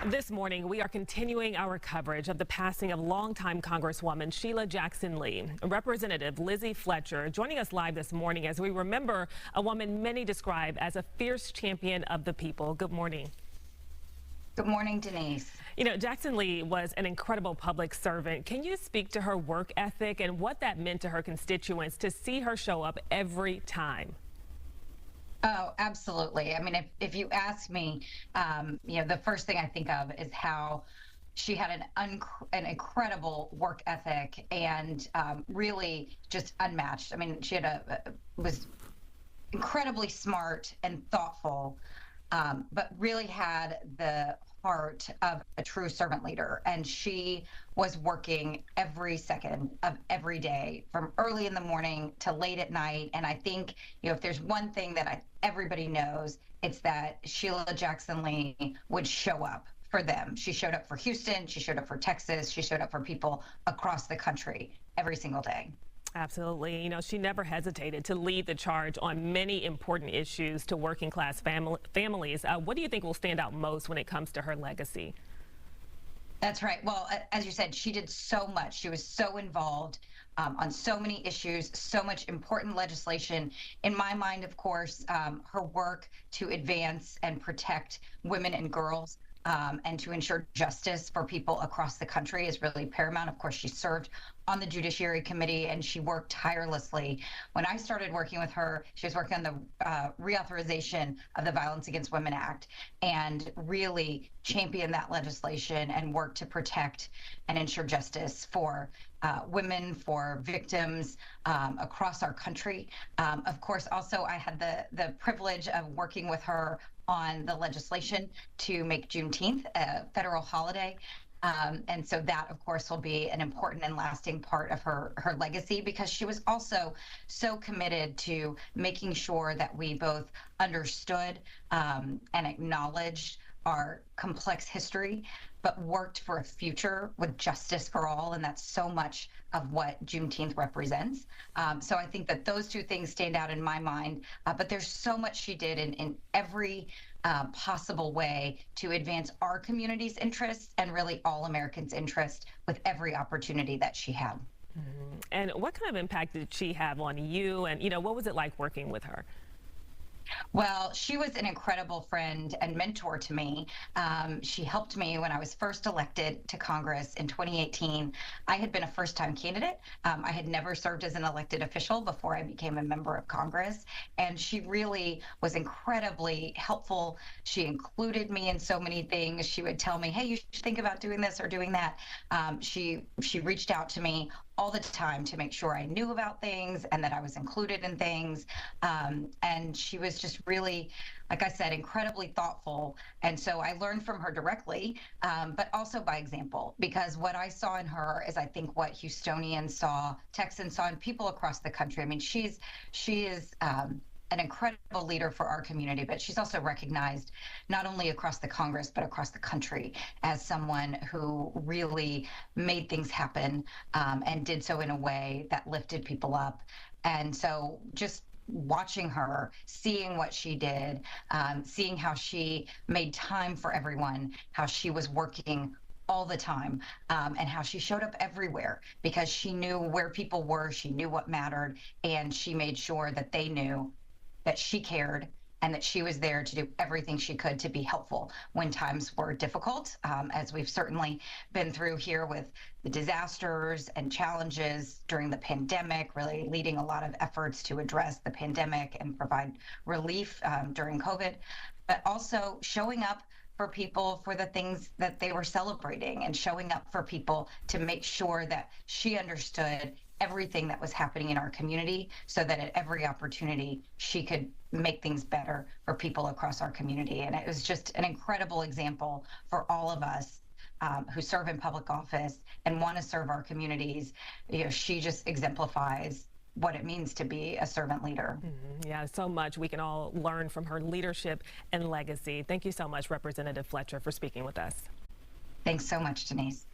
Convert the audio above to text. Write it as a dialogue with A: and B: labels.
A: This morning, we are continuing our coverage of the passing of longtime Congresswoman Sheila Jackson Lee. Representative Lizzie Fletcher joining us live this morning as we remember a woman many describe as a fierce champion of the people. Good morning.
B: Good morning, Denise.
A: You know, Jackson Lee was an incredible public servant. Can you speak to her work ethic and what that meant to her constituents to see her show up every time?
B: Oh, absolutely. I mean, if you ask me, the first thing I think of is how she had an incredible work ethic and really just unmatched. I mean, she had was incredibly smart and thoughtful, but really had the heart of a true servant leader. And she was working every second of every day from early in the morning to late at night. And I think, if there's one thing that everybody knows, it's that Sheila Jackson Lee would show up for them. She showed up for Houston. She showed up for Texas. She showed up for people across the country every single day.
A: Absolutely. You know, she never hesitated to lead the charge on many important issues to working class families. What do you think will stand out most when it comes to her legacy?
B: That's right. Well, as you said, she did so much. She was so involved on so many issues, so much important legislation. In my mind, of course, her work to advance and protect women and girls and to ensure justice for people across the country is really paramount. Of course, she served on the Judiciary Committee and she worked tirelessly. When I started working with her, she was working on the reauthorization of the Violence Against Women Act and really championed that legislation and worked to protect and ensure justice for women, for victims across our country. Of course, also I had the privilege of working with her on the legislation to make Juneteenth a federal holiday. And so that, of course, will be an important and lasting part of her legacy, because she was also so committed to making sure that we both understood and acknowledged our complex history, but worked for a future with justice for all. And that's so much of what Juneteenth represents. So I think that those two things stand out in my mind. But there's so much she did in every possible way to advance our community's interests and really all Americans' interests with every opportunity that she had.
A: Mm-hmm. And what kind of impact did she have on you? And, what was it like working with her?
B: Well, she was an incredible friend and mentor to me. She helped me when I was first elected to Congress in 2018. I had been a first-time candidate. I had never served as an elected official before I became a member of Congress. And she really was incredibly helpful. She included me in so many things. She would tell me, hey, you should think about doing this or doing that. She reached out to me all the time to make sure I knew about things and that I was included in things. And she was just really, like I said, incredibly thoughtful. And so I learned from her directly, but also by example, because what I saw in her is, I think, what Houstonians saw, Texans saw, and people across the country. I mean, she is an incredible leader for our community, but she's also recognized not only across the Congress, but across the country as someone who really made things happen and did so in a way that lifted people up. And so just watching her, seeing what she did, seeing how she made time for everyone, how she was working all the time, and how she showed up everywhere because she knew where people were, she knew what mattered, and she made sure that they knew that she cared and that she was there to do everything she could to be helpful when times were difficult, as we've certainly been through here with the disasters and challenges during the pandemic, really leading a lot of efforts to address the pandemic and provide relief during COVID, but also showing up for people for the things that they were celebrating and showing up for people to make sure that she understood everything that was happening in our community so that at every opportunity she could make things better for people across our community. And it was just an incredible example for all of us who serve in public office and want to serve our communities. She just exemplifies what it means to be a servant leader.
A: Mm-hmm. Yeah, so much we can all learn from her leadership and legacy. Thank you so much, Representative Fletcher, for speaking with us.
B: Thanks so much, Denise.